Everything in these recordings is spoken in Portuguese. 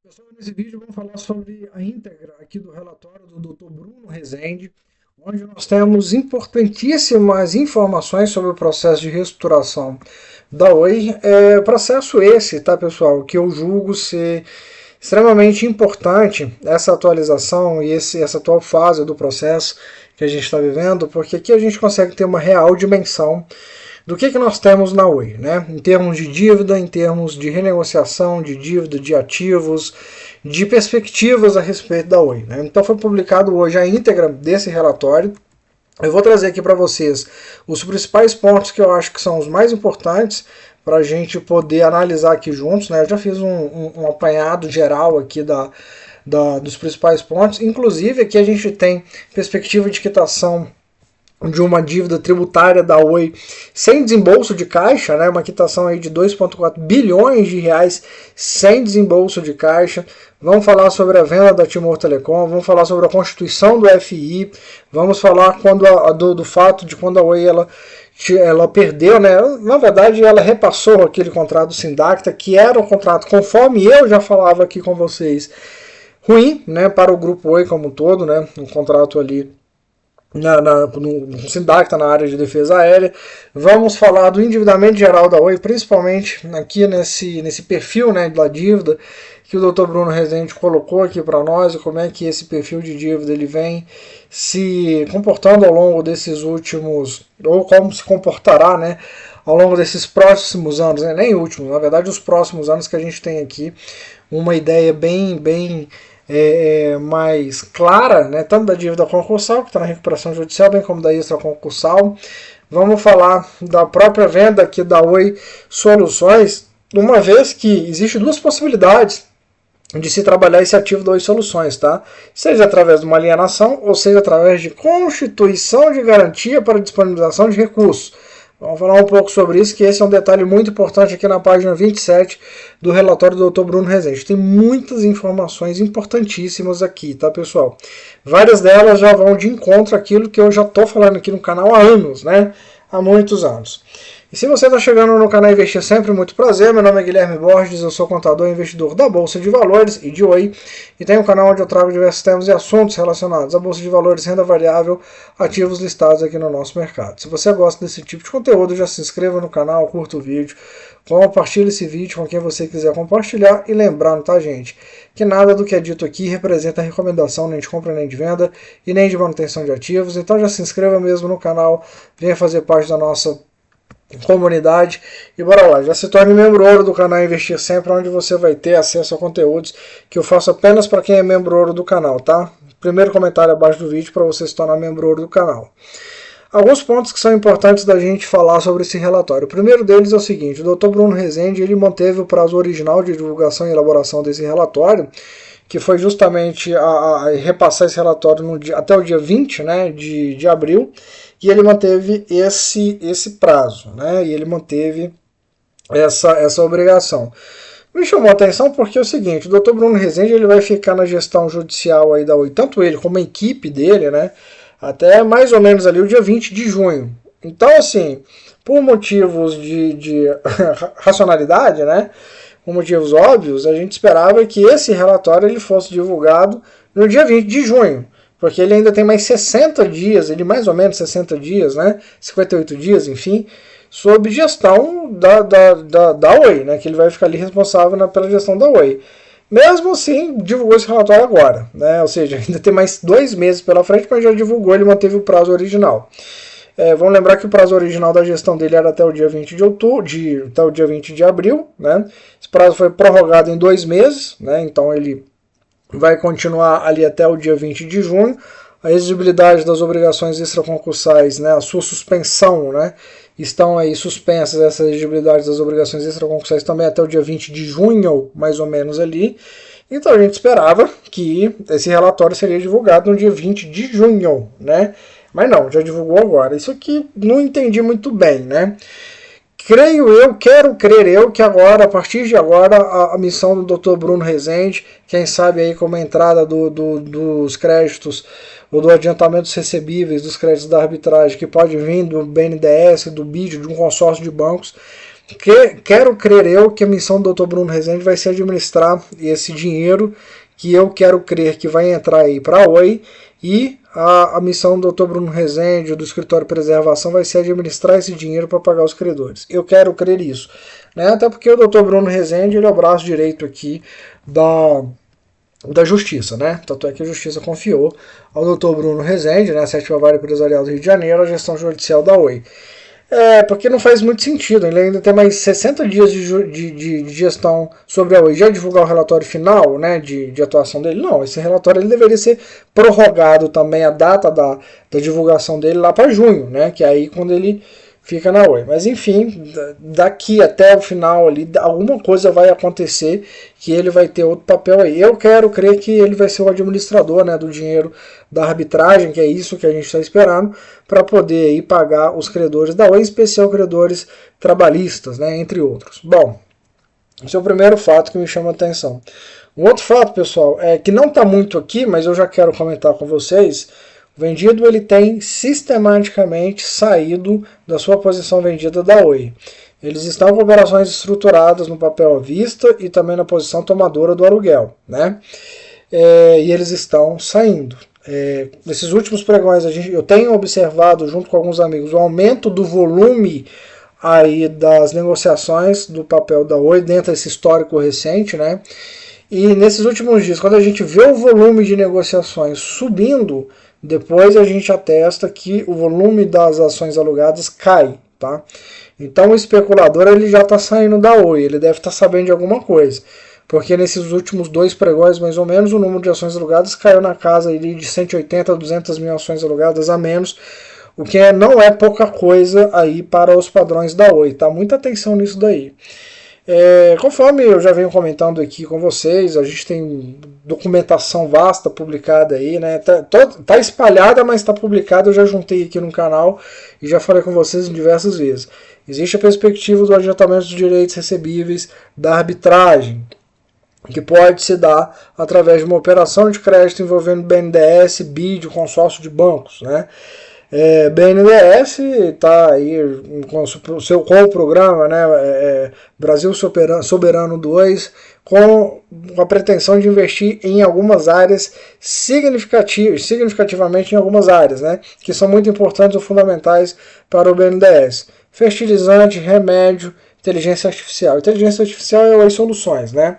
Pessoal, nesse vídeo vamos falar sobre a íntegra aqui do relatório do Dr. Bruno Rezende, onde nós temos importantíssimas informações sobre o processo de reestruturação da Oi. Processo esse, tá, pessoal, que eu julgo ser extremamente importante essa atualização e essa atual fase do processo que a gente está vivendo, porque aqui a gente consegue ter uma real dimensão do que nós temos na Oi, né? Em termos de dívida, em termos de renegociação de dívida, de ativos, de perspectivas a respeito da Oi, né? Então foi publicado hoje a íntegra desse relatório. Eu vou trazer aqui para vocês os principais pontos que eu acho que são os mais importantes para a gente poder analisar aqui juntos, né? Eu já fiz um apanhado geral aqui dos principais pontos. Inclusive aqui a gente tem perspectiva de quitação de uma dívida tributária da Oi sem desembolso de caixa, né, uma quitação aí de 2,4 bilhões de reais sem desembolso de caixa. Vamos falar sobre a venda da Timor Telecom, vamos falar sobre a constituição do FI, vamos falar do fato de quando a Oi ela perdeu, né, na verdade ela repassou aquele contrato do Sindacta, que era um contrato, conforme eu já falava aqui com vocês, ruim, né, para o grupo Oi como um todo, né, um contrato ali no Sindacta, na área de defesa aérea. Vamos falar do endividamento geral da Oi, principalmente aqui nesse perfil, né, da dívida que o Dr. Bruno Rezende colocou aqui para nós, e como é que esse perfil de dívida ele vem se comportando ao longo desses últimos, ou como se comportará, né, ao longo desses próximos anos, né, nem últimos, na verdade os próximos anos, que a gente tem aqui uma ideia bem mais clara, né, tanto da dívida concursal, que está na recuperação judicial, bem como da extraconcursal. Vamos falar da própria venda aqui da Oi Soluções, uma vez que existe duas possibilidades de se trabalhar esse ativo da Oi Soluções, tá? Seja através de uma alienação, ou seja através de constituição de garantia para disponibilização de recursos. Vamos falar um pouco sobre isso, que esse é um detalhe muito importante aqui na página 27 do relatório do Dr. Bruno Rezende. Tem muitas informações importantíssimas aqui, tá, pessoal? Várias delas já vão de encontro àquilo que eu já estou falando aqui no canal há anos, né? Há muitos anos. E se você está chegando no canal Investir Sempre, muito prazer. Meu nome é Guilherme Borges, eu sou contador e investidor da Bolsa de Valores e de Oi. E tenho um canal onde eu trago diversos temas e assuntos relacionados à Bolsa de Valores, renda variável, ativos listados aqui no nosso mercado. Se você gosta desse tipo de conteúdo, já se inscreva no canal, curta o vídeo, compartilhe esse vídeo com quem você quiser compartilhar. E lembrando, tá, gente, que nada do que é dito aqui representa recomendação nem de compra nem de venda e nem de manutenção de ativos. Então já se inscreva mesmo no canal, venha fazer parte da nossa comunidade e bora lá, já se torne membro ouro do canal Investir Sempre, onde você vai ter acesso a conteúdos que eu faço apenas para quem é membro ouro do canal, tá? Primeiro comentário abaixo do vídeo para você se tornar membro ouro do canal. Alguns pontos que são importantes da gente falar sobre esse relatório. O primeiro deles é o seguinte: o Dr. Bruno Rezende ele manteve o prazo original de divulgação e elaboração desse relatório, que foi justamente a repassar esse relatório até o dia 20, né, de abril, e ele manteve esse prazo, né, e ele manteve essa obrigação. Me chamou a atenção porque é o seguinte: o Dr. Bruno Rezende ele vai ficar na gestão judicial aí da Oi, tanto ele como a equipe dele, né, até mais ou menos ali o dia 20 de junho. Então, assim, por motivos de racionalidade, né, por motivos óbvios, a gente esperava que esse relatório ele fosse divulgado no dia 20 de junho, porque ele ainda tem mais 60 dias, ele mais ou menos 60 dias, né, 58 dias, enfim, sob gestão da Oi, né, que ele vai ficar ali responsável pela gestão da Oi. Mesmo assim, divulgou esse relatório agora, né, ou seja, ainda tem mais 2 meses pela frente, mas já divulgou, ele manteve o prazo original. Vamos lembrar que o prazo original da gestão dele era até o dia 20 de outubro, até o dia 20 de abril, né? Esse prazo foi prorrogado em 2 meses, né? Então ele vai continuar ali até o dia 20 de junho. A exigibilidade das obrigações extraconcursais, né, a sua suspensão, né, estão aí suspensas essas exigibilidades das obrigações extraconcursais também até o dia 20 de junho, mais ou menos ali. Então a gente esperava que esse relatório seria divulgado no dia 20 de junho, né? Mas não, já divulgou agora. Isso aqui não entendi muito bem, né? Quero crer eu que agora, a partir de agora, a missão do Dr. Bruno Rezende, quem sabe aí como a entrada dos créditos, ou do adiantamento dos recebíveis, dos créditos da arbitragem, que pode vir do BNDES, do BID, de um consórcio de bancos, Quero crer eu que a missão do Dr. Bruno Rezende vai ser administrar esse dinheiro que eu quero crer que vai entrar aí para a Oi, e a missão do Dr. Bruno Rezende, do Escritório de Preservação, vai ser administrar esse dinheiro para pagar os credores. Eu quero crer isso. Né? Até porque o Dr. Bruno Rezende ele é o braço direito aqui da Justiça, né? Tanto é que a Justiça confiou ao Dr. Bruno Rezende, né, a 7ª Vara Empresarial do Rio de Janeiro, a gestão judicial da Oi. Porque não faz muito sentido, ele ainda tem mais 60 dias de gestão sobre a Oi. Já divulgar o relatório final, né, de atuação dele? Não, esse relatório ele deveria ser prorrogado também, a data da divulgação dele lá para junho, né, que é aí quando ele fica na Oi. Mas enfim, daqui até o final ali, alguma coisa vai acontecer que ele vai ter outro papel aí. Eu quero crer que ele vai ser o administrador, né, do dinheiro da arbitragem, que é isso que a gente está esperando, para poder aí pagar os credores da Oi, em especial credores trabalhistas, né, entre outros. Bom, esse é o primeiro fato que me chama a atenção. Um outro fato, pessoal, é que não está muito aqui, mas eu já quero comentar com vocês. O vendido ele tem sistematicamente saído da sua posição vendida da Oi. Eles estão com operações estruturadas no papel à vista e também na posição tomadora do aluguel, né? E eles estão saindo. Nesses últimos pregões eu tenho observado junto com alguns amigos o aumento do volume aí das negociações do papel da Oi dentro desse histórico recente, né? E nesses últimos dias, quando a gente vê o volume de negociações subindo, depois a gente atesta que o volume das ações alugadas cai, tá? Então o especulador ele já está saindo da Oi, ele deve estar sabendo de alguma coisa. Porque nesses últimos 2 pregões, mais ou menos, o número de ações alugadas caiu na casa ali de 180 a 200 mil ações alugadas a menos, o que não é pouca coisa aí para os padrões da Oi, tá? Muita atenção nisso daí. Conforme eu já venho comentando aqui com vocês, a gente tem documentação vasta publicada aí, né? Tá espalhada, mas está publicada. Eu já juntei aqui no canal e já falei com vocês em diversas vezes. Existe a perspectiva do adiantamento dos direitos recebíveis da arbitragem, que pode se dar através de uma operação de crédito envolvendo BNDES, BID, consórcio de bancos, né? BNDES está aí com o programa, né, Brasil Soberano 2, com a pretensão de investir em algumas áreas significativamente em algumas áreas, né, que são muito importantes ou fundamentais para o BNDES. Fertilizante, remédio, inteligência artificial. Inteligência artificial é o Oi Soluções, né?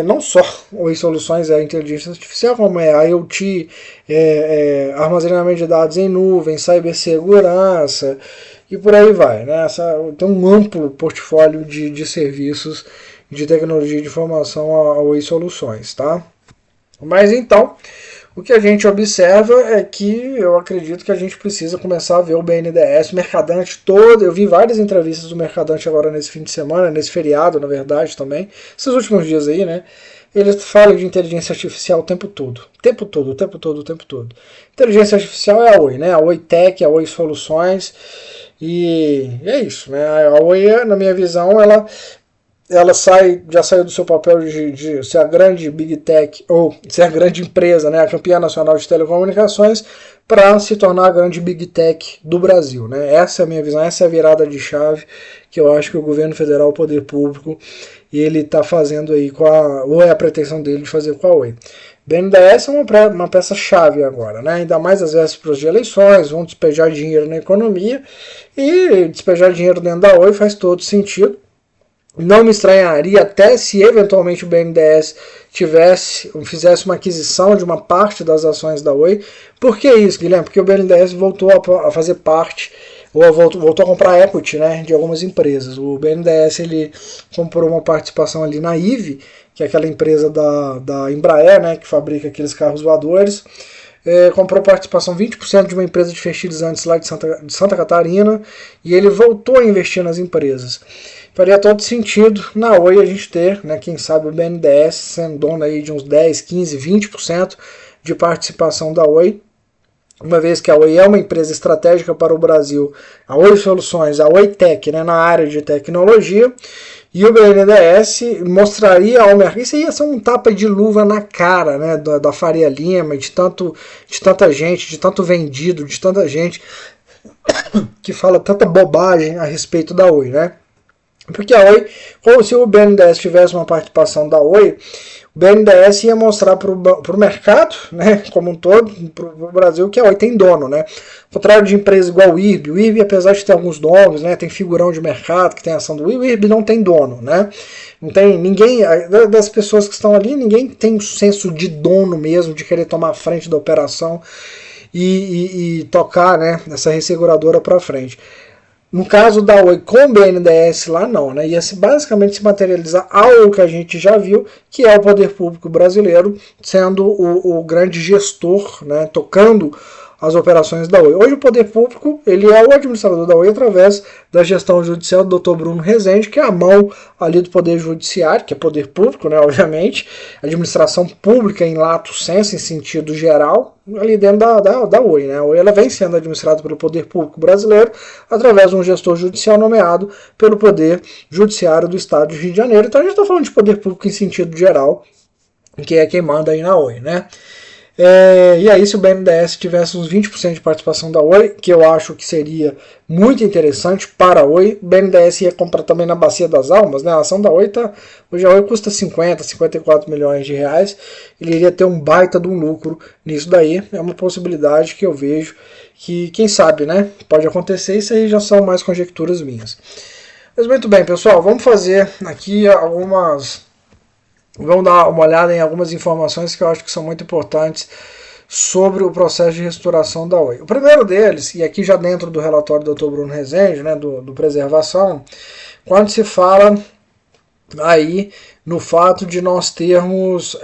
Não só Oi Soluções é a inteligência artificial, como é a IoT, armazenamento de dados em nuvem, cibersegurança e por aí vai, né? Tem um amplo portfólio de serviços de tecnologia de informação a Oi Soluções, tá? Mas então, o que a gente observa é que eu acredito que a gente precisa começar a ver o BNDES, o Mercadante todo. Eu vi várias entrevistas do Mercadante agora nesse fim de semana, nesse feriado, na verdade, também. Esses últimos dias aí, né? Eles falam de inteligência artificial o tempo todo. O tempo todo. Inteligência artificial é a Oi, né? A Oi Tech, a Oi Soluções. E é isso, né? A Oi, na minha visão, ela já saiu do seu papel de ser a grande Big Tech, ou ser a grande empresa, né, a campeã nacional de telecomunicações, para se tornar a grande Big Tech do Brasil. Né? Essa é a minha visão, essa é a virada de chave que eu acho que o governo federal, o poder público, ele está fazendo aí ou é a pretensão dele de fazer com a Oi. BNDES é uma peça-chave agora, né? Ainda mais às vésperas de eleições, vão despejar dinheiro na economia, e despejar dinheiro dentro da Oi faz todo sentido. Não me estranharia até se eventualmente o BNDES fizesse uma aquisição de uma parte das ações da Oi. Por que isso, Guilherme? Porque o BNDES voltou a fazer parte, ou voltou a comprar equity, né, de algumas empresas. O BNDES ele comprou uma participação ali na IVE, que é aquela empresa da Embraer, né, que fabrica aqueles carros voadores. Comprou participação 20% de uma empresa de fertilizantes lá de Santa Catarina, e ele voltou a investir nas empresas. Faria todo sentido na Oi a gente ter, né, quem sabe o BNDES sendo dono aí de uns 10, 15, 20% de participação da Oi, uma vez que a Oi é uma empresa estratégica para o Brasil, a Oi Soluções, a Oi Tech, né, na área de tecnologia, e o BNDES mostraria ao mercado, isso ia ser um tapa de luva na cara, né, da Faria Lima, de tanta gente, de tanto vendido, de tanta gente que fala tanta bobagem a respeito da Oi, né? Porque a Oi, como se o BNDES tivesse uma participação da Oi, o BNDES ia mostrar para o mercado, né, como um todo, para o Brasil, que a Oi tem dono, né? Ao contrário de empresas igual o IRB, apesar de ter alguns donos, né, tem figurão de mercado que tem ação do IRB, o IRB não tem dono, né? Não tem ninguém, das pessoas que estão ali, ninguém tem um senso de dono mesmo, de querer tomar a frente da operação e tocar, né, essa resseguradora para frente. No caso da Oi com o BNDES lá não, né? Ia basicamente se materializar algo que a gente já viu, que é o poder público brasileiro sendo o grande gestor, né? Tocando as operações da Oi. Hoje o poder público ele é o administrador da Oi através da gestão judicial do Dr. Bruno Rezende, que é a mão ali do poder judiciário, que é poder público, né, obviamente, administração pública em lato sensu, em sentido geral, ali dentro da Oi. Né? A Oi ela vem sendo administrada pelo poder público brasileiro através de um gestor judicial nomeado pelo poder judiciário do estado de Rio de Janeiro. Então a gente está falando de poder público em sentido geral, que é quem manda aí na Oi, né? E aí, se o BNDES tivesse uns 20% de participação da Oi, que eu acho que seria muito interessante para a Oi, o BNDES ia comprar também na Bacia das Almas, né? A ação da Oi hoje a Oi custa 50, 54 milhões de reais, ele iria ter um baita de um lucro nisso daí, é uma possibilidade que eu vejo que, quem sabe, né? Pode acontecer, isso aí já são mais conjecturas minhas. Mas muito bem, pessoal, vamos fazer aqui Vamos dar uma olhada em algumas informações que eu acho que são muito importantes sobre o processo de restauração da Oi. O primeiro deles, e aqui já dentro do relatório do Dr. Bruno Rezende, né, do Preservação, quando se fala aí no fato de nós termos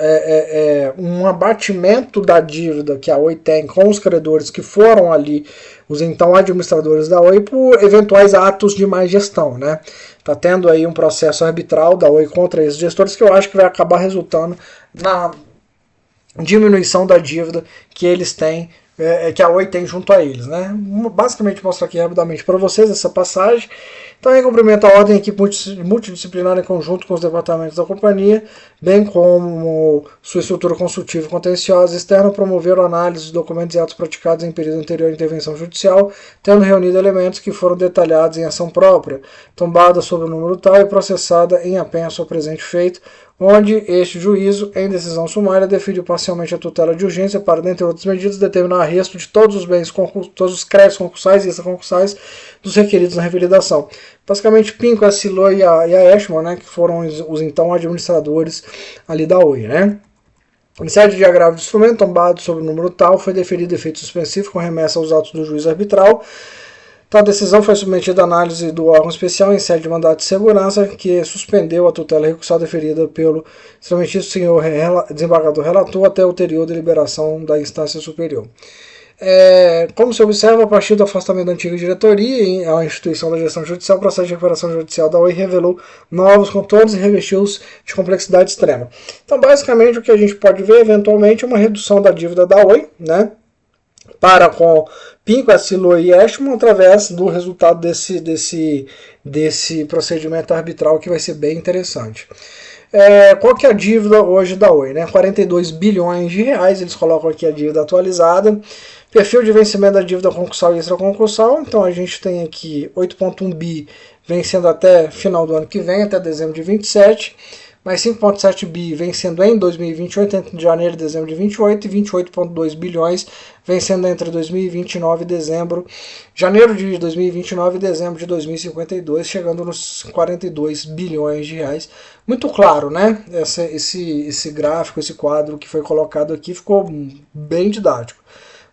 um abatimento da dívida que a Oi tem com os credores que foram ali os então administradores da Oi por eventuais atos de má gestão, né? Tá tendo aí um processo arbitral da Oi contra esses gestores que eu acho que vai acabar resultando na diminuição da dívida que eles têm, que a Oi tem junto a eles, né? Basicamente mostro aqui rapidamente para vocês essa passagem. Então, em cumprimento à ordem, a equipe multidisciplinar em conjunto com os departamentos da companhia, bem como sua estrutura consultiva e contenciosa externa, promoveram análise de documentos e atos praticados em período anterior à intervenção judicial, tendo reunido elementos que foram detalhados em ação própria, tombada sob o número tal e processada em apenso ao presente feito, onde este juízo, em decisão sumária, definiu parcialmente a tutela de urgência para, dentre outras medidas, determinar o arresto de todos os bens, todos os créditos concursais e extraconcursais dos requeridos na revalidação. Basicamente, Pinco, a Silo e a Ashmore, né, que foram os então administradores ali da Oi, né? Em sede de agravo de instrumento, tombado sobre o número tal, foi deferido efeito suspensivo com remessa aos atos do juiz arbitral. Tal decisão foi submetida à análise do órgão especial em sede de mandato de segurança, que suspendeu a tutela recursal deferida pelo extremamente senhor desembargador relator até a ulterior deliberação da instância superior. Como se observa, a partir do afastamento da antiga diretoria, a instituição da gestão judicial, o processo de recuperação judicial da Oi revelou novos contornos e revestiu-os de complexidade extrema. Então, basicamente, o que a gente pode ver, eventualmente, é uma redução da dívida da Oi, né? Para com Pinco, Silo e Ashmore através do resultado desse procedimento arbitral que vai ser bem interessante. Qual que é a dívida hoje da Oi? Né? 42 bilhões de reais, eles colocam aqui a dívida atualizada. Perfil de vencimento da dívida concursal e extraconcursal, então a gente tem aqui 8,1 bi vencendo até final do ano que vem, até dezembro de 27, mais 5,7 bi vencendo em 2028, entre janeiro e dezembro de 28, e 28,2 bilhões vencendo entre 2029 e janeiro de 2029 e dezembro de 2052, chegando nos 42 bilhões de reais. Muito claro, né? Esse gráfico, esse quadro que foi colocado aqui ficou bem didático.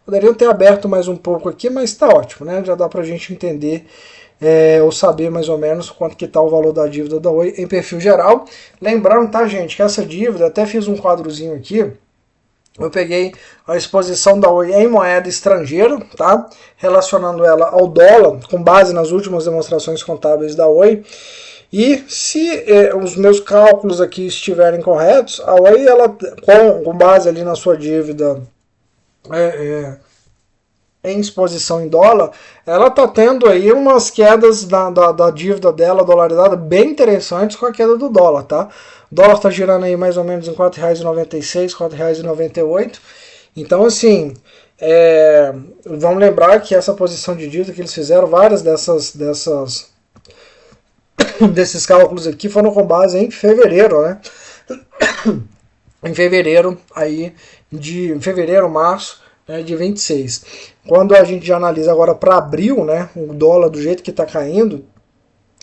Poderiam ter aberto mais um pouco aqui, mas está ótimo, né? Já dá para a gente entender ou saber mais ou menos quanto que está o valor da dívida da Oi em perfil geral. Lembrando, tá, gente, que essa dívida, até fiz um quadrozinho aqui, eu peguei a exposição da Oi em moeda estrangeira, tá? Relacionando ela ao dólar, com base nas últimas demonstrações contábeis da Oi. E se os meus cálculos aqui estiverem corretos, a Oi, ela, com base ali na sua dívida em exposição em dólar, ela está tendo aí umas quedas da dívida dela, dolarizada, bem interessantes com a queda do dólar, tá? O dólar está girando aí mais ou menos em R$ 4,96, R$ 4,98. Então, assim, vamos lembrar que essa posição de dívida que eles fizeram, várias dessas desses cálculos aqui foram com base em fevereiro, né? Em fevereiro, março, né, de 26. Quando a gente já analisa agora para abril, né, o dólar do jeito que está caindo,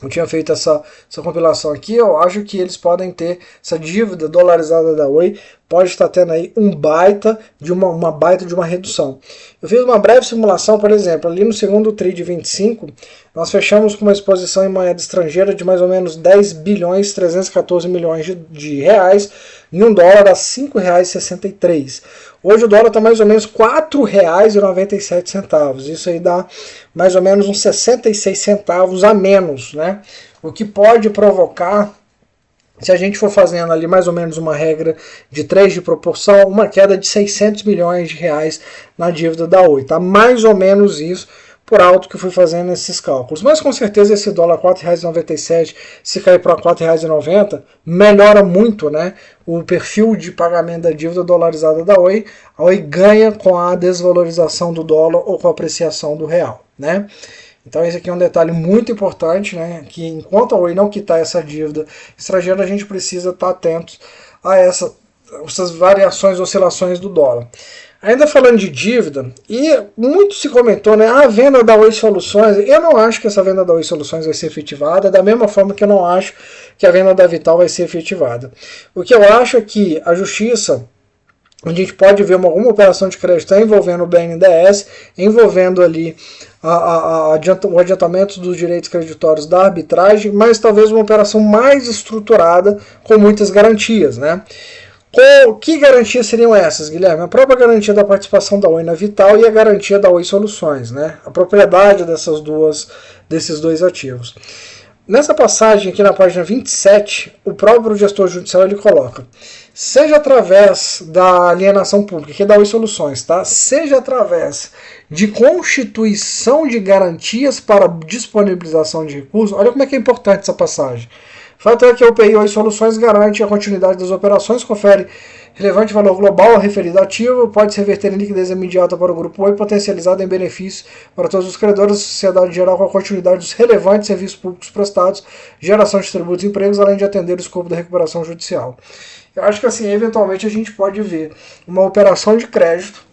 eu tinha feito essa compilação aqui, eu acho que eles podem ter, essa dívida dolarizada da Oi pode estar tendo aí uma baita de uma redução. Eu fiz uma breve simulação, por exemplo, ali no segundo TRI de 25, nós fechamos com uma exposição em moeda estrangeira de mais ou menos 10 bilhões 314 milhões de reais, e um dólar a R$ 5,63. Hoje o dólar está mais ou menos R$ 4,97. Isso aí dá mais ou menos uns 66 centavos a menos, né? O que pode provocar, se a gente for fazendo ali mais ou menos uma regra de 3 de proporção, uma queda de 600 milhões de reais na dívida da Oi. Tá mais ou menos isso, por alto que eu fui fazendo esses cálculos. Mas com certeza esse dólar R$ 4,97, se cair para R$ 4,90, melhora muito, né, o perfil de pagamento da dívida dolarizada da Oi. A Oi ganha com a desvalorização do dólar ou com a apreciação do real, né? Então esse aqui é um detalhe muito importante, né, que enquanto a Oi não quitar essa dívida estrangeira, a gente precisa estar atento a essas variações, oscilações do dólar. Ainda falando de dívida, e muito se comentou, né, a venda da Oi Soluções, eu não acho que essa venda da Oi Soluções vai ser efetivada, da mesma forma que eu não acho que a venda da Vital vai ser efetivada. O que eu acho é que a Justiça, a gente pode ver alguma operação de crédito envolvendo o BNDES, envolvendo ali o adiantamento dos direitos creditórios da arbitragem, mas talvez uma operação mais estruturada, com muitas garantias, né? Que garantias seriam essas, Guilherme? A própria garantia da participação da Oi na Vital e a garantia da Oi Soluções, né? A propriedade desses dois ativos. Nessa passagem aqui na página 27, o próprio gestor judicial ele coloca: seja através da alienação pública, que é da Oi Soluções, tá? Seja através de constituição de garantias para disponibilização de recursos. Olha como é que é importante essa passagem. O fato é que a UPI Oi Soluções garante a continuidade das operações, confere relevante valor global ao referido ativo, pode se reverter em liquidez imediata para o Grupo Oi, potencializado em benefício para todos os credores da sociedade geral com a continuidade dos relevantes serviços públicos prestados, geração de tributos e empregos, além de atender o escopo da recuperação judicial. Eu acho que assim, eventualmente a gente pode ver uma operação de crédito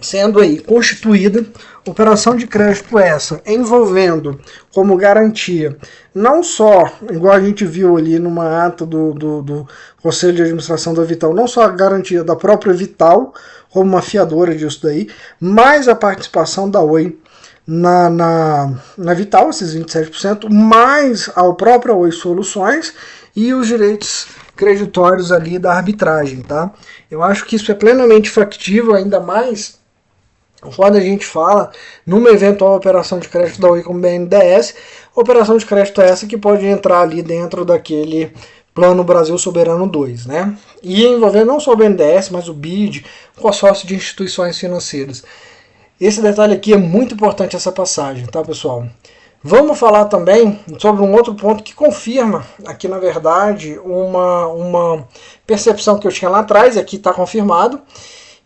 sendo aí constituída, operação de crédito essa, envolvendo como garantia, não só, igual a gente viu ali numa ata do Conselho de Administração da Vital, não só a garantia da própria Vital, como uma fiadora disso daí, mas a participação da Oi na Vital, esses 27%, mais a própria Oi Soluções e os direitos creditórios ali da arbitragem, tá? Eu acho que isso é plenamente factível, ainda mais quando a gente fala numa eventual operação de crédito da Oi com o BNDES, operação de crédito essa que pode entrar ali dentro daquele Plano Brasil Soberano 2, né? E envolvendo não só o BNDES, mas o BID, o consórcio de instituições financeiras. Esse detalhe aqui é muito importante, essa passagem, tá, pessoal? Vamos falar também sobre um outro ponto que confirma aqui, na verdade, uma percepção que eu tinha lá atrás, e aqui está confirmado,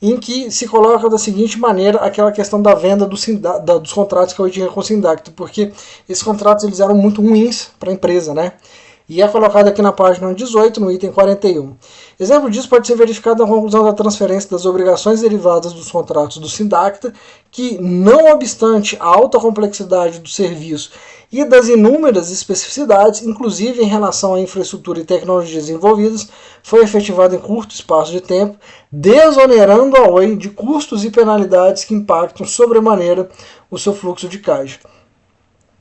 em que se coloca da seguinte maneira aquela questão da venda dos contratos que eu tinha com o Sindacta, porque esses contratos eles eram muito ruins para a empresa, né? E é colocado aqui na página 18, no item 41. Exemplo disso pode ser verificado na conclusão da transferência das obrigações derivadas dos contratos do Sindacta, que, não obstante a alta complexidade do serviço e das inúmeras especificidades, inclusive em relação à infraestrutura e tecnologias envolvidas, foi efetivado em curto espaço de tempo, desonerando a Oi de custos e penalidades que impactam sobremaneira o seu fluxo de caixa.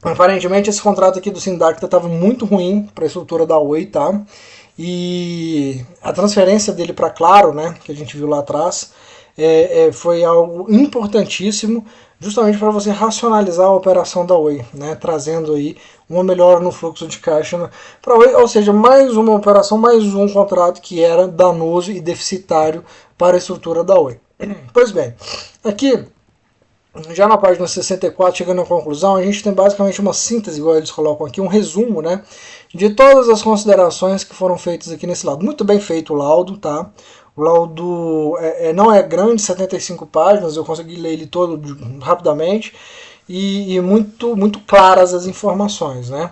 Aparentemente esse contrato aqui do Sindacta estava muito ruim para a estrutura da Oi, tá? E a transferência dele para Claro, né, que a gente viu lá atrás, foi algo importantíssimo, justamente para você racionalizar a operação da Oi, né, trazendo aí uma melhora no fluxo de caixa para a Oi, ou seja, mais uma operação, mais um contrato que era danoso e deficitário para a estrutura da Oi. Pois bem, aqui já na página 64, chegando à conclusão, a gente tem basicamente uma síntese, igual eles colocam aqui, um resumo, né, de todas as considerações que foram feitas aqui nesse laudo. Muito bem feito o laudo, tá? O laudo não é grande, 75 páginas, eu consegui ler ele todo rapidamente, e muito claras as informações, né?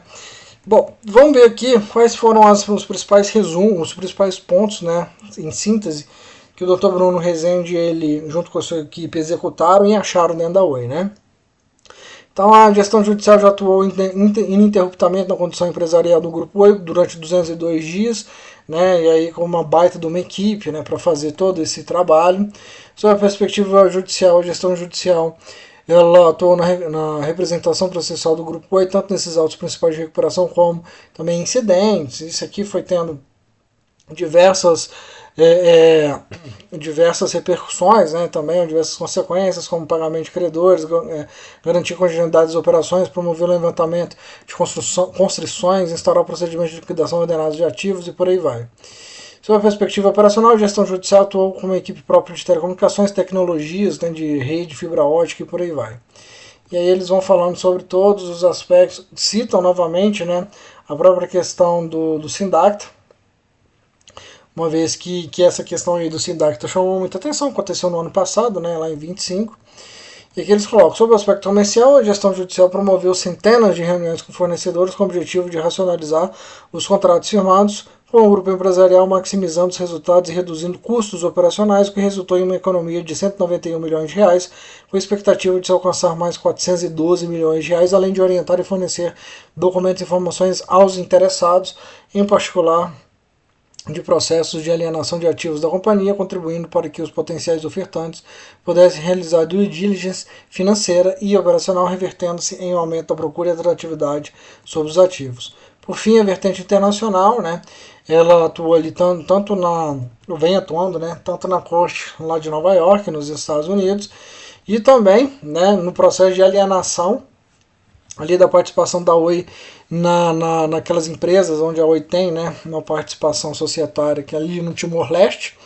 Bom, vamos ver aqui quais foram os principais resumos, os principais pontos, né, em síntese, que o Dr. Bruno Rezende, ele, junto com a sua equipe, executaram e acharam dentro da Oi, né? Então, a gestão judicial já atuou ininterruptamente na condição empresarial do Grupo Oi durante 202 dias, né, e aí com uma baita de uma equipe, né, para fazer todo esse trabalho. Sob a perspectiva judicial, a gestão judicial, ela atuou na representação processual do Grupo Oi, tanto nesses autos principais de recuperação como também incidentes. Isso aqui foi tendo diversas diversas repercussões, né, também diversas consequências, como pagamento de credores, garantir continuidade das operações, promover o levantamento de constrições, instaurar procedimentos de liquidação ordenados de ativos e por aí vai. Sob a perspectiva operacional, a gestão judicial atuou com uma equipe própria de telecomunicações, tecnologias, né, de rede, fibra ótica e por aí vai. E aí eles vão falando sobre todos os aspectos, citam novamente, né, a própria questão do SINDACTA, uma vez que essa questão aí do SINDACTA chamou muita atenção, aconteceu no ano passado, né, lá em 25, e aqui eles colocam, sobre o aspecto comercial, a gestão judicial promoveu centenas de reuniões com fornecedores com o objetivo de racionalizar os contratos firmados com o grupo empresarial, maximizando os resultados e reduzindo custos operacionais, o que resultou em uma economia de 191 milhões de reais, com a expectativa de se alcançar mais 412 milhões de reais, além de orientar e fornecer documentos e informações aos interessados, em particular de processos de alienação de ativos da companhia, contribuindo para que os potenciais ofertantes pudessem realizar due diligence financeira e operacional, revertendo-se em um aumento da procura e atratividade sobre os ativos. Por fim, a vertente internacional, né, ela atua ali vem atuando, né, tanto na corte lá de Nova York, nos Estados Unidos, e também, né, no processo de alienação ali da participação da Oi naquelas empresas onde a Oi tem, né, uma participação societária, que é ali no Timor-Leste,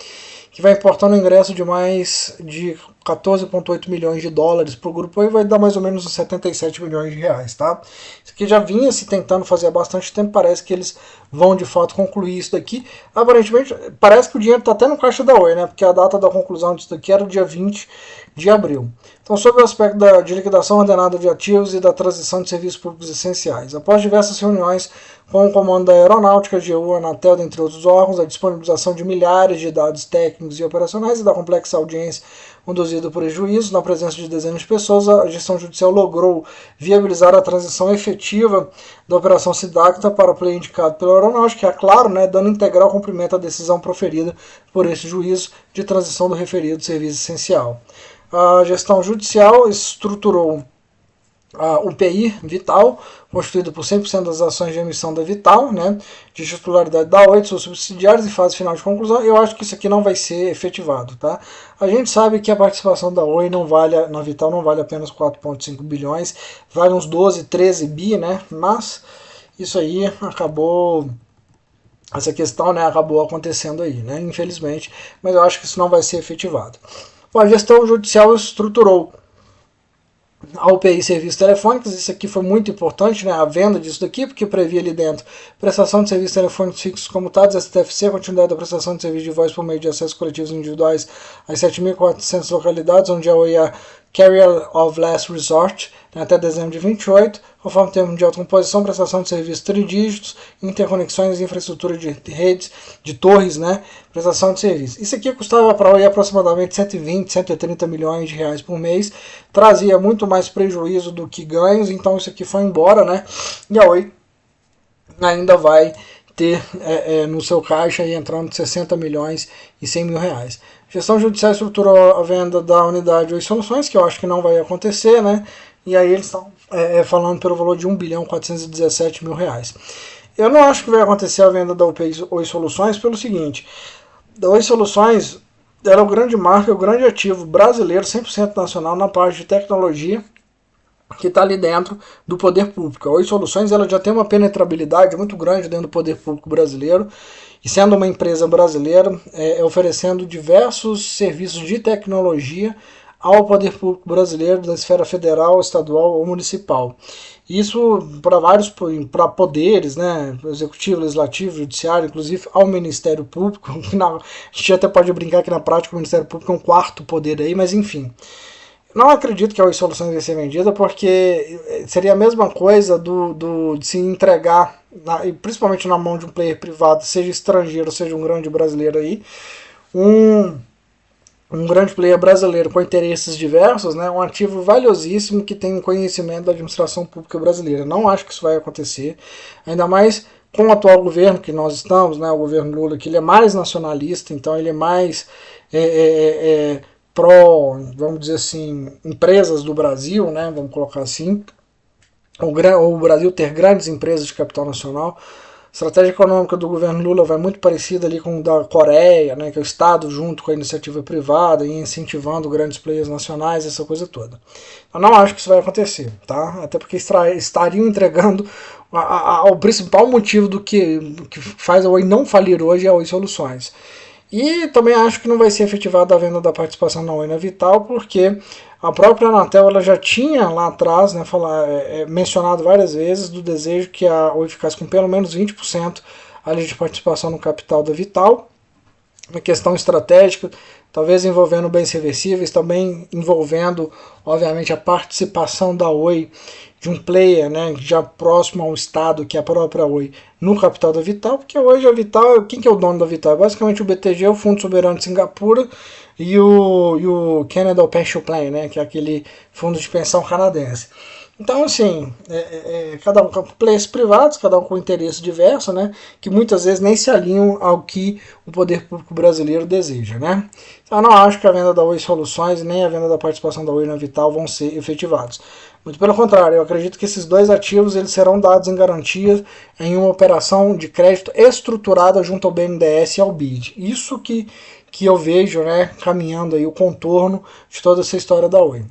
que vai importar um ingresso de mais de 14,8 milhões de dólares para o grupo Oi, vai dar mais ou menos uns 77 milhões de reais, tá? Isso aqui já vinha se tentando fazer há bastante tempo, parece que eles vão de fato concluir isso daqui. Aparentemente, parece que o dinheiro está até no caixa da Oi, né? Porque a data da conclusão disso daqui era o dia 20 de abril. Então, sobre o aspecto de liquidação ordenada de ativos e da transição de serviços públicos essenciais. Após diversas reuniões com o comando da Aeronáutica, GU, Anatel, entre outros órgãos, a disponibilização de milhares de dados técnicos e operacionais e da complexa audiência conduzida por juízos, na presença de dezenas de pessoas, a gestão judicial logrou viabilizar a transição efetiva da operação SINDACTA para o play indicado pela Aeronáutica, que é claro, né, dando integral cumprimento à decisão proferida por esse juízo de transição do referido serviço essencial. A gestão judicial estruturou a UPI Vital, constituída por 100% das ações de emissão da Vital, né, de titularidade da Oi, de seus subsidiários, em fase final de conclusão. Eu acho que isso aqui não vai ser efetivado. Tá? A gente sabe que a participação da Oi na Vital não vale apenas 4,5 bilhões, vale uns 12, 13 bi, né, mas isso aí acabou... Essa questão, né, acabou acontecendo aí, né, infelizmente, mas eu acho que isso não vai ser efetivado. Bom, a gestão judicial estruturou a UPI Serviços Telefônicos, isso aqui foi muito importante, né, a venda disso daqui, porque previa ali dentro prestação de serviços telefônicos fixos comutados, STFC, continuidade da prestação de serviço de voz por meio de acessos coletivos individuais às 7.400 localidades, onde a Oi é a Carrier of Last Resort, né, até dezembro de 28, conforme termo de autocomposição, prestação de serviços tridígitos, interconexões, infraestrutura de redes, de torres, né, prestação de serviços. Isso aqui custava para a Oi aproximadamente 120, 130 milhões de reais por mês, trazia muito mais prejuízo do que ganhos, então isso aqui foi embora, né, e a Oi ainda vai ter no seu caixa aí entrando 60 milhões e 100 mil reais. A gestão judicial estruturou a venda da unidade Oi Soluções, que eu acho que não vai acontecer, né? E aí eles estão falando pelo valor de 1 bilhão 417 mil reais. Eu não acho que vai acontecer a venda da Oi Soluções pelo seguinte, a Oi Soluções ela é o grande marca, o grande ativo brasileiro, 100% nacional na parte de tecnologia, que está ali dentro do poder público. A Oi Soluções ela já tem uma penetrabilidade muito grande dentro do poder público brasileiro, e sendo uma empresa brasileira, oferecendo diversos serviços de tecnologia ao poder público brasileiro, da esfera federal, estadual ou municipal. Isso para poderes, né, executivo, legislativo, judiciário, inclusive ao Ministério Público. A gente até pode brincar que na prática o Ministério Público é um quarto poder aí, mas enfim. Não acredito que a Oi Soluções vai ser vendida, porque seria a mesma coisa de se entregar e principalmente na mão de um player privado, seja estrangeiro, seja um grande brasileiro aí, um grande player brasileiro com interesses diversos, né, um ativo valiosíssimo que tem um conhecimento da administração pública brasileira. Não acho que isso vai acontecer, ainda mais com o atual governo que nós estamos, né, o governo Lula, que ele é mais nacionalista, então ele é mais pró, vamos dizer assim, empresas do Brasil, né, vamos colocar assim, o Brasil ter grandes empresas de capital nacional. A estratégia econômica do governo Lula vai muito parecida ali com a da Coreia, né, que é o Estado junto com a iniciativa privada e incentivando grandes players nacionais, essa coisa toda. Eu não acho que isso vai acontecer, tá? Até porque estariam entregando o principal motivo do que faz a Oi não falir hoje é a Oi Soluções. E também acho que não vai ser efetivada a venda da participação na Oi na Vital, porque a própria Anatel ela já tinha lá atrás, né, mencionado várias vezes do desejo que a Oi ficasse com pelo menos 20% ali de participação no capital da Vital. Uma questão estratégica, talvez envolvendo bens reversíveis, também envolvendo, obviamente, a participação da Oi de um player, né, já próximo ao Estado, que é a própria Oi, no capital da Vital, porque hoje a Vital, quem que é o dono da Vital? Basicamente o BTG, o Fundo Soberano de Singapura, e o Canada Pension Plan, né, que é aquele fundo de pensão canadense. Então, assim, cada um com players privados, cada um com interesse diverso, né, que muitas vezes nem se alinham ao que o poder público brasileiro deseja, né. Então, eu não acho que a venda da Oi Soluções nem a venda da participação da Oi na Vital vão ser efetivados. Muito pelo contrário, eu acredito que esses dois ativos eles serão dados em garantia em uma operação de crédito estruturada junto ao BNDES e ao BID. Isso que eu vejo, né, caminhando aí o contorno de toda essa história da Oi.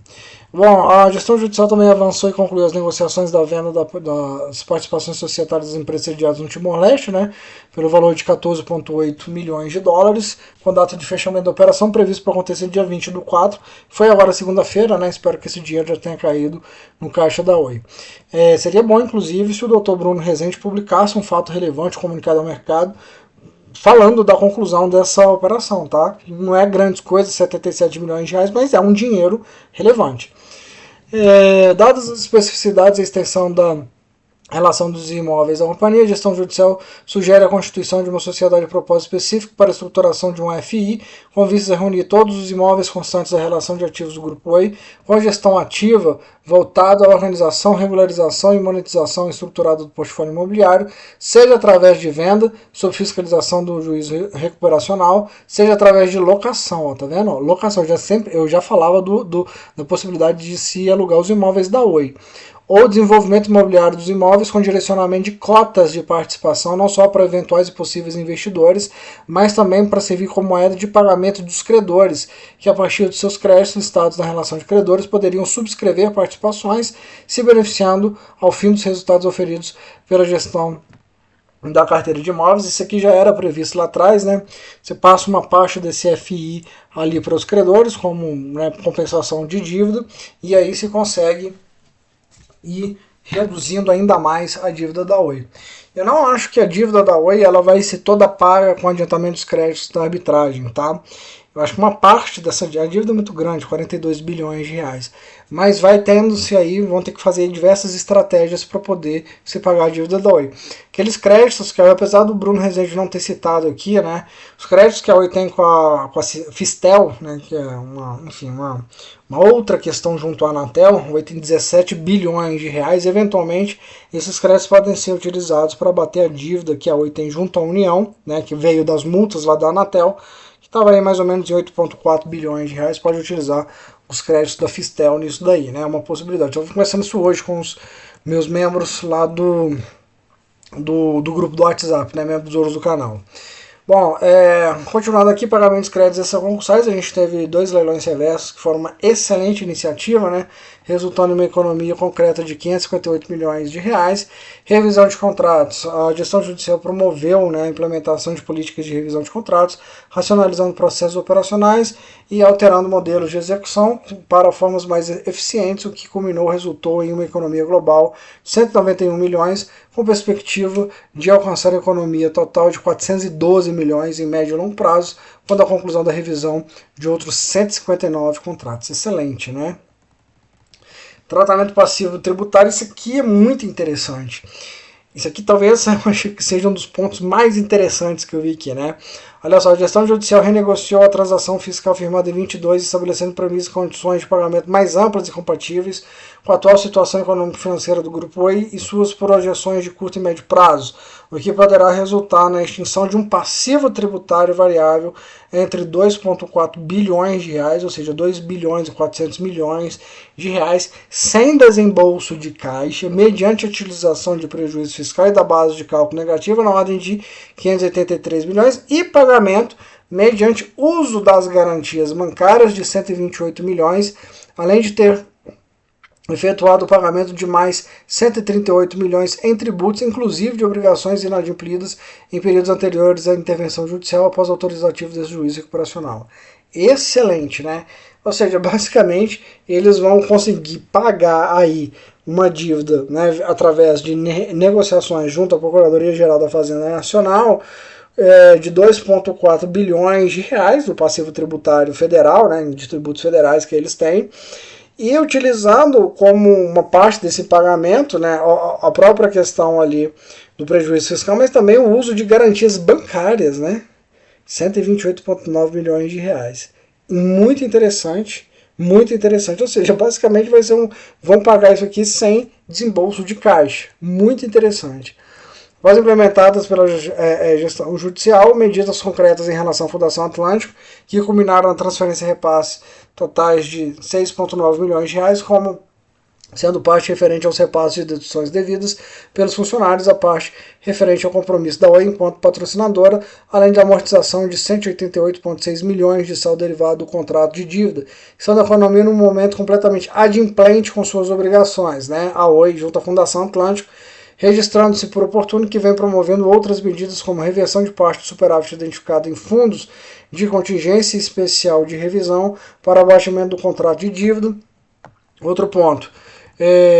Bom, a gestão judicial também avançou e concluiu as negociações da venda das participações societárias das empresas sediadas no Timor-Leste, né, pelo valor de 14,8 milhões de dólares, com data de fechamento da operação previsto para acontecer dia 20/4. Foi agora segunda-feira, né, espero que esse dinheiro já tenha caído no caixa da Oi. Seria bom, inclusive, se o Dr. Bruno Rezende publicasse um fato relevante comunicado ao mercado, falando da conclusão dessa operação, tá? Não é grandes coisas, 77 milhões de reais, mas é um dinheiro relevante. Dadas as especificidades e a extensão da relação dos imóveis da companhia, a gestão judicial sugere a constituição de uma sociedade de propósito específico para a estruturação de um FI, com vistas a reunir todos os imóveis constantes da relação de ativos do Grupo Oi, com a gestão ativa voltada à organização, regularização e monetização estruturada do portfólio imobiliário, seja através de venda, sob fiscalização do juízo recuperacional, seja através de locação, ó, tá vendo? Locação, eu já falava da possibilidade de se alugar os imóveis da Oi, ou desenvolvimento imobiliário dos imóveis com direcionamento de cotas de participação, não só para eventuais e possíveis investidores, mas também para servir como moeda de pagamento dos credores, que a partir de seus créditos listados na relação de credores poderiam subscrever participações, se beneficiando ao fim dos resultados oferidos pela gestão da carteira de imóveis. Isso aqui já era previsto lá atrás, né? Você passa uma parte desse FI ali para os credores, como, né, compensação de dívida, e aí se consegue e reduzindo ainda mais a dívida da Oi. Eu não acho que a dívida da Oi ela vai ser toda paga com adiantamento dos créditos da arbitragem, tá? Eu acho que uma parte dessa dívida é muito grande, 42 bilhões de reais. Mas vai tendo-se aí, vão ter que fazer diversas estratégias para poder se pagar a dívida da Oi. Aqueles créditos que, apesar do Bruno Rezende não ter citado aqui, né, os créditos que a Oi tem com a Fistel, né, que é uma outra questão junto à Anatel, a Oi tem 17 bilhões de reais, eventualmente esses créditos podem ser utilizados para bater a dívida que a Oi tem junto à União, né, que veio das multas lá da Anatel, estava aí mais ou menos em 8,4 bilhões de reais, pode utilizar os créditos da Fistel nisso daí, né? É uma possibilidade. Eu vou começando isso hoje com os meus membros lá do grupo do WhatsApp, né? Membros do canal. Bom, continuando aqui, pagamentos créditos dessa concursais, a gente teve 2 leilões reversos que foram uma excelente iniciativa, né, resultando em uma economia concreta de 558 milhões de reais. Revisão de contratos, a gestão judicial promoveu, né, a implementação de políticas de revisão de contratos, racionalizando processos operacionais e alterando modelos de execução para formas mais eficientes, o que resultou em uma economia global de 191 milhões, com perspectiva de alcançar a economia total de 412 milhões em médio e longo prazo, quando a conclusão da revisão de outros 159 contratos. Excelente, né? Tratamento passivo tributário, isso aqui é muito interessante. Isso aqui talvez eu acho que seja um dos pontos mais interessantes que eu vi aqui, né? Olha só, a gestão judicial renegociou a transação fiscal firmada em 22, estabelecendo premissas e condições de pagamento mais amplas e compatíveis com a atual situação econômica e financeira do Grupo Oi e suas projeções de curto e médio prazo, o que poderá resultar na extinção de um passivo tributário variável entre 2,4 bilhões de reais, ou seja, 2 bilhões e 400 milhões de reais, sem desembolso de caixa, mediante a utilização de prejuízo fiscal e da base de cálculo negativa na ordem de 583 bilhões e pagamento mediante uso das garantias bancárias de 128 milhões, além de ter efetuado o pagamento de mais 138 milhões em tributos, inclusive de obrigações inadimplidas em períodos anteriores à intervenção judicial após autorizativos desse juízo recuperacional. Excelente, né? Ou seja, basicamente eles vão conseguir pagar aí uma dívida, né, através de negociações junto à Procuradoria-Geral da Fazenda Nacional, de 2,4 bilhões de reais do passivo tributário federal, né, de tributos federais que eles têm, e utilizando como uma parte desse pagamento, né, a própria questão ali do prejuízo fiscal, mas também o uso de garantias bancárias, né, 128,9 milhões de reais. Muito interessante, ou seja, basicamente vão pagar isso aqui sem desembolso de caixa. Muito interessante. Após implementadas pela gestão judicial, medidas concretas em relação à Fundação Atlântico, que culminaram na transferência e repasse totais de 6,9 milhões de reais, como sendo parte referente aos repassos de deduções devidas pelos funcionários, a parte referente ao compromisso da Oi enquanto patrocinadora, além da amortização de 188,6 milhões de saldo derivado do contrato de dívida, estando a economia num momento completamente adimplente com suas obrigações, né? A Oi junto à Fundação Atlântico, registrando-se por oportuno que vem promovendo outras medidas como a reversão de parte do superávit identificado em fundos de contingência especial de revisão para abatimento do contrato de dívida. Outro ponto,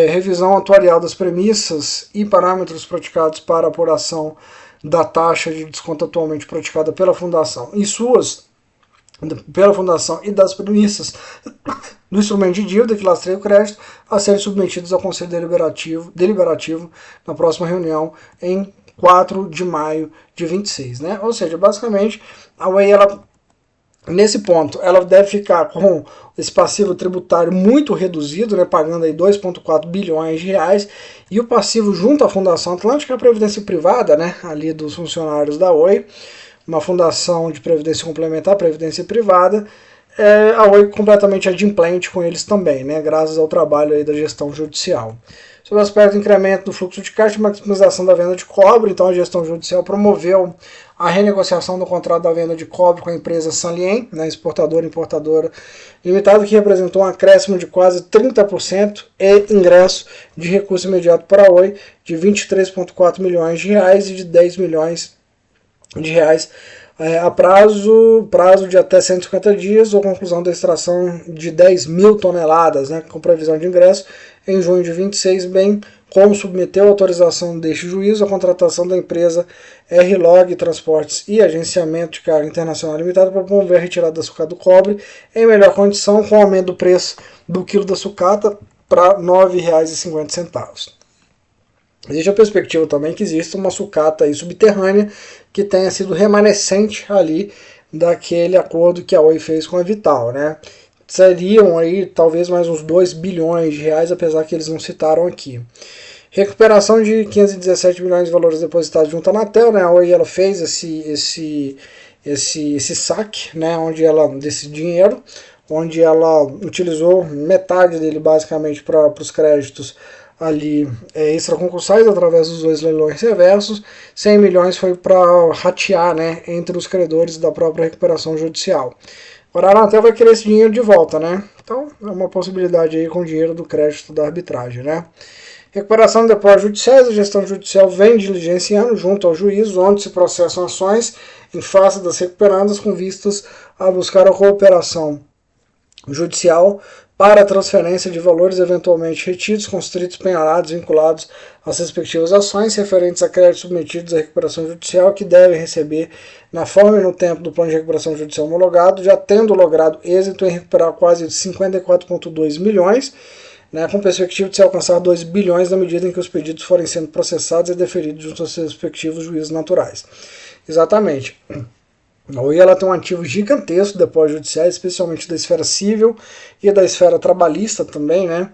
revisão atuarial das premissas e parâmetros praticados para apuração da taxa de desconto atualmente praticada pela Fundação e das premissas do instrumento de dívida que lastreia o crédito a serem submetidos ao Conselho Deliberativo na próxima reunião em 4 de maio de 26. Né? Ou seja, basicamente, a Oi, nesse ponto, ela deve ficar com esse passivo tributário muito reduzido, né, pagando aí 2,4 bilhões de reais, e o passivo junto à Fundação Atlântica, a previdência privada, né, ali dos funcionários da Oi, uma fundação de previdência complementar, previdência privada, a Oi completamente adimplente com eles também, né, graças ao trabalho aí da gestão judicial. Sobre o aspecto do incremento do fluxo de caixa e maximização da venda de cobre, então a gestão judicial promoveu a renegociação do contrato da venda de cobre com a empresa Sanlien, né, exportadora e importadora limitada, que representou um acréscimo de quase 30% e ingresso de recurso imediato para a Oi de 23,4 milhões de reais e de 10 milhões de reais a prazo de até 150 dias ou conclusão da extração de 10 mil toneladas, né, com previsão de ingresso em junho de 26, bem como submeteu a autorização deste juízo a contratação da empresa R-Log Transportes e Agenciamento de Carga Internacional Limitada para promover a retirada da sucata do cobre em melhor condição, com aumento do preço do quilo da sucata para R$ 9,50. Existe a perspectiva também que exista uma sucata aí subterrânea que tenha sido remanescente ali daquele acordo que a Oi fez com a Vital, né? Seriam aí talvez mais uns 2 bilhões de reais, apesar que eles não citaram aqui. Recuperação de 517 milhões de valores depositados junto à Anatel, né? A Oi ela fez esse saque, né? Desse dinheiro, onde ela utilizou metade dele basicamente para os créditos ali extraconcursais através dos 2 leilões reversos. 100 milhões foi para ratear, né, entre os credores da própria recuperação judicial. Agora a Anatel vai querer esse dinheiro de volta, né? Então é uma possibilidade aí com o dinheiro do crédito da arbitragem, né? Recuperação de depósitos judiciais, a gestão judicial vem diligenciando junto ao juízo, onde se processam ações em face das recuperandas com vistas a buscar a cooperação judicial para a transferência de valores eventualmente retidos, constritos, penhorados, vinculados às respectivas ações referentes a créditos submetidos à recuperação judicial que devem receber na forma e no tempo do plano de recuperação judicial homologado, já tendo logrado êxito em recuperar quase 54,2 milhões né, com perspectiva de se alcançar 2 bilhões na medida em que os pedidos forem sendo processados e deferidos junto aos seus respectivos juízes naturais. Exatamente. A Oi ela tem um ativo gigantesco de depósitos judiciais, especialmente da esfera civil e da esfera trabalhista também, né?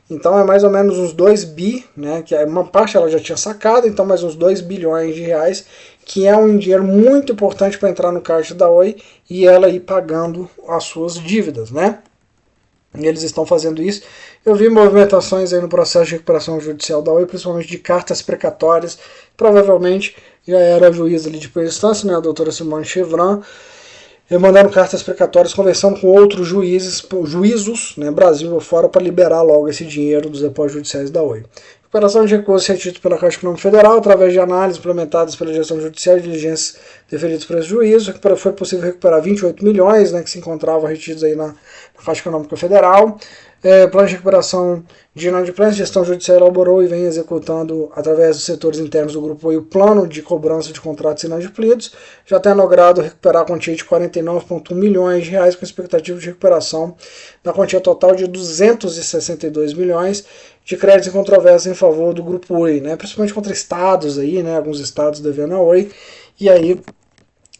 Então é mais ou menos uns 2 bi, né? Que uma parte ela já tinha sacado, então mais uns 2 bilhões de reais, que é um dinheiro muito importante para entrar no caixa da Oi e ela ir pagando as suas dívidas, né? E eles estão fazendo isso. Eu vi movimentações aí no processo de recuperação judicial da Oi, principalmente de cartas precatórias. Provavelmente já era a juíza ali de primeira instância, né, a doutora Simone Chevron, mandando cartas precatórias, conversando com outros juízos, né, Brasil ou fora, para liberar logo esse dinheiro dos depósitos judiciais da Oi. Recuperação de recursos retidos pela Caixa Econômica Federal, através de análises implementadas pela gestão judicial e diligências deferidas por esse juízo, foi possível recuperar 28 milhões, né, que se encontravam retidos aí na Caixa Econômica Federal. Plano de recuperação de inadimplência, gestão judicial elaborou e vem executando, através dos setores internos do Grupo Oi, o plano de cobrança de contratos inadimplidos. Já tem logrado recuperar a quantia de 49,1 milhões de reais, com expectativa de recuperação da quantia total de 262 milhões de créditos em controvérsia em favor do Grupo Oi, né, principalmente contra estados, aí, né, alguns estados devendo a Oi, e aí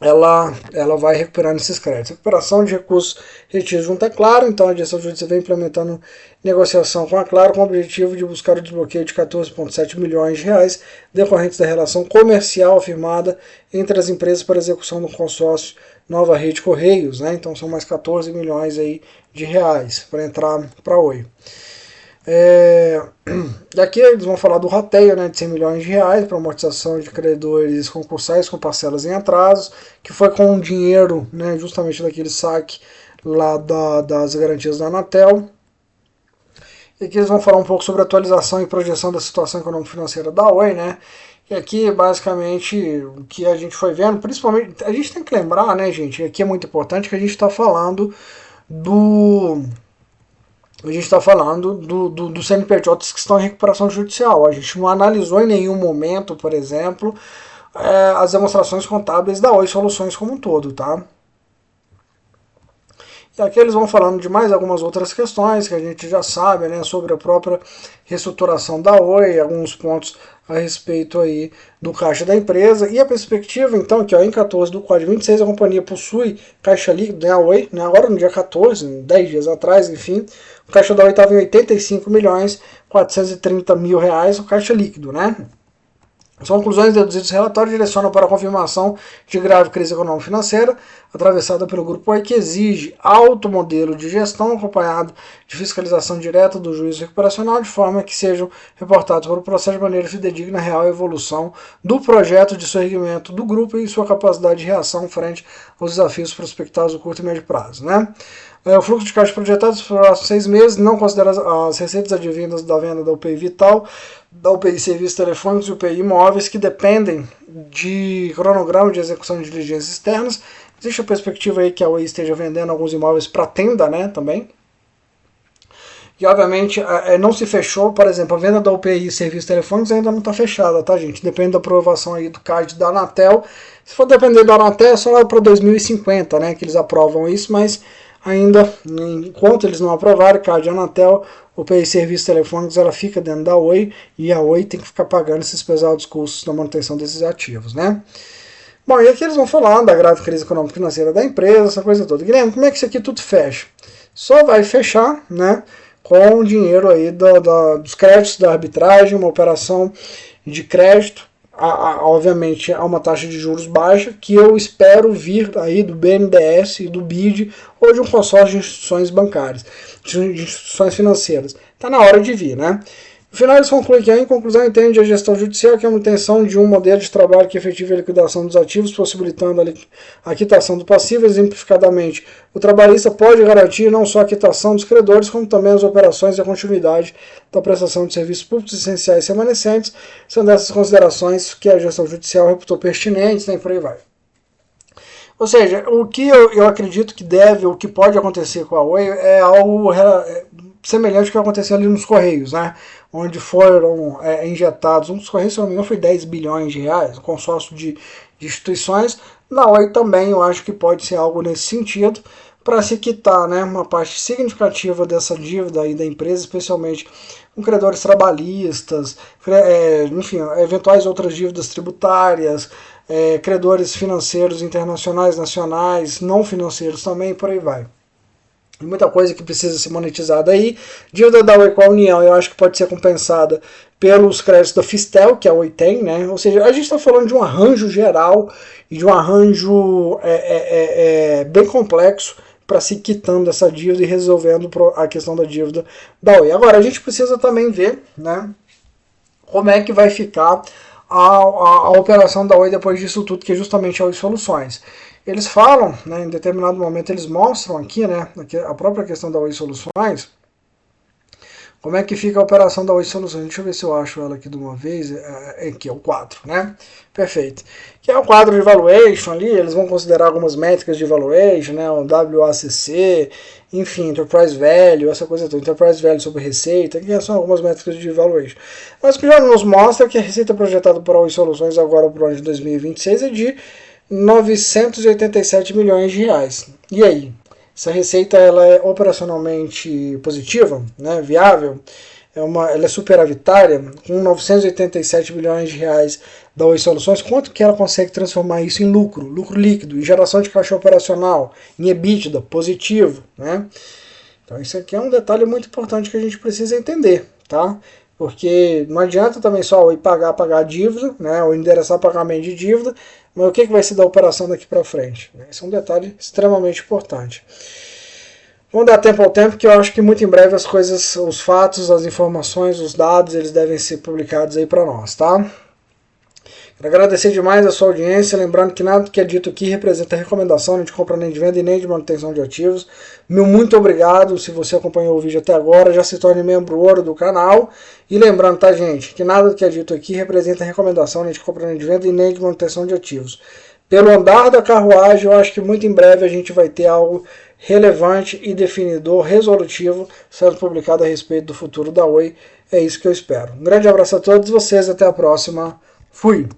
ela vai recuperando esses créditos. Recuperação de recursos retidos junto à Claro, então a gestão judicial vem implementando negociação com a Claro com o objetivo de buscar o desbloqueio de 14,7 milhões de reais decorrentes da relação comercial firmada entre as empresas para execução do consórcio Nova Rede Correios, né? Então são mais 14 milhões aí de reais para entrar para a Oi. Daqui eles vão falar do rateio, né, de 100 milhões de reais para amortização de credores concursais com parcelas em atrasos, que foi com o dinheiro, né, justamente daquele saque lá das garantias da Anatel. E aqui eles vão falar um pouco sobre a atualização e projeção da situação econômico-financeira da Oi, né? E aqui, basicamente, o que a gente foi vendo, principalmente, a gente tem que lembrar, né, gente, aqui é muito importante que a gente está falando dos CNPJs que estão em recuperação judicial. A gente não analisou em nenhum momento, por exemplo, as demonstrações contábeis da Oi Soluções como um todo, tá? E aqui eles vão falando de mais algumas outras questões que a gente já sabe, né, sobre a própria reestruturação da Oi, alguns pontos a respeito aí do caixa da empresa e a perspectiva, então, que ó, em 14 do Código 26 a companhia possui caixa líquido, né, a Oi, né, agora no dia 14, 10 dias atrás, enfim, o caixa da Oi estava em 85 milhões 430 mil reais, o caixa líquido, né? As conclusões deduzidas do relatório direcionam para a confirmação de grave crise econômico-financeira atravessada pelo Grupo Oi, que exige alto modelo de gestão acompanhado de fiscalização direta do juízo recuperacional, de forma que sejam reportados para o processo de maneira fidedigna a real evolução do projeto de surgimento do grupo e sua capacidade de reação frente aos desafios prospectados no curto e médio prazo, né? O fluxo de caixa projetado para os próximos 6 meses não considera as receitas advindas da venda da UPI Vital, da UPI Serviços Telefônicos e UPI Imóveis, que dependem de cronograma de execução de diligências externas. Existe a perspectiva aí que a Oi esteja vendendo alguns imóveis para tenda, né, também. E, obviamente, não se fechou, por exemplo, a venda da UPI Serviços Telefônicos ainda não está fechada, tá, gente? Depende da aprovação aí do CAD da Anatel. Se for depender da Anatel, é só lá para 2050, né, que eles aprovam isso, mas ainda, enquanto eles não aprovarem, CAD Anatel, UPI Serviços Telefônicos, ela fica dentro da Oi, e a Oi tem que ficar pagando esses pesados custos da manutenção desses ativos, né? Bom, e aqui eles vão falar da grave crise econômica financeira da empresa, essa coisa toda. Guilherme, como é que isso aqui tudo fecha? Só vai fechar, né, com o dinheiro aí dos créditos da arbitragem, uma operação de crédito, obviamente a uma taxa de juros baixa, que eu espero vir aí do BNDES e do BID, ou de um consórcio de instituições bancárias, de instituições financeiras. Está na hora de vir, né? No final, eles concluem que, em conclusão, entende a gestão judicial que é a manutenção de um modelo de trabalho que efetive a liquidação dos ativos, possibilitando a quitação do passivo. Exemplificadamente, o trabalhista pode garantir não só a quitação dos credores, como também as operações e a continuidade da prestação de serviços públicos essenciais remanescentes, sendo essas considerações que a gestão judicial reputou pertinentes, né, e por aí vai. Ou seja, o que eu acredito que deve, o que pode acontecer com a Oi é algo semelhante ao que aconteceu ali nos Correios, né? Onde foram injetados, um dos Correios, se não me engano, foi 10 bilhões de reais, um consórcio de instituições, Na Oi também eu acho que pode ser algo nesse sentido, para se quitar, né, uma parte significativa dessa dívida aí da empresa, especialmente com credores trabalhistas, enfim, eventuais outras dívidas tributárias, credores financeiros internacionais, nacionais, não financeiros também, por aí vai. Muita coisa que precisa ser monetizada aí. Dívida da Oi com a União, eu acho que pode ser compensada pelos créditos da Fistel, que a Oi tem, né? Ou seja, a gente está falando de um arranjo geral e de um arranjo bem complexo para se quitando essa dívida e resolvendo a questão da dívida da Oi. Agora, a gente precisa também ver, né, como é que vai ficar a operação da Oi depois disso tudo, que é justamente a Oi Soluções. Eles falam, né, em determinado momento eles mostram aqui, né, a própria questão da Oi Soluções, como é que fica a operação da Oi Soluções. Deixa eu ver se eu acho ela aqui de uma vez. Aqui é o quadro, né? Perfeito. Que é o quadro de valuation ali, eles vão considerar algumas métricas de valuation, né, o WACC, enfim, Enterprise Value, essa coisa toda, Enterprise Value sobre receita, que são algumas métricas de valuation. Mas o que já nos mostra que a receita projetada por Oi Soluções agora para o ano de 2026 é de 987 milhões de reais. E aí? Essa receita ela é operacionalmente positiva, né, viável, ela é superavitária, com 987 milhões de reais da Oi Soluções, quanto que ela consegue transformar isso em lucro líquido, em geração de caixa operacional, em EBITDA, positivo, né? Então isso aqui é um detalhe muito importante que a gente precisa entender, tá? Porque não adianta também só Oi pagar a dívida, né, ou endereçar pagamento de dívida, mas o que vai ser da operação daqui para frente? Esse é um detalhe extremamente importante. Vamos dar tempo ao tempo, que eu acho que muito em breve as coisas, os fatos, as informações, os dados, eles devem ser publicados aí para nós, tá? Quero agradecer demais a sua audiência, lembrando que nada que é dito aqui representa recomendação nem de compra nem de venda e nem de manutenção de ativos. Meu muito obrigado se você acompanhou o vídeo até agora, já se torne membro ouro do canal. E lembrando, tá, gente, que nada que é dito aqui representa recomendação nem de compra nem de venda e nem de manutenção de ativos. Pelo andar da carruagem, eu acho que muito em breve a gente vai ter algo relevante e definidor, resolutivo, sendo publicado a respeito do futuro da Oi. É isso que eu espero. Um grande abraço a todos vocês, até a próxima. Fui!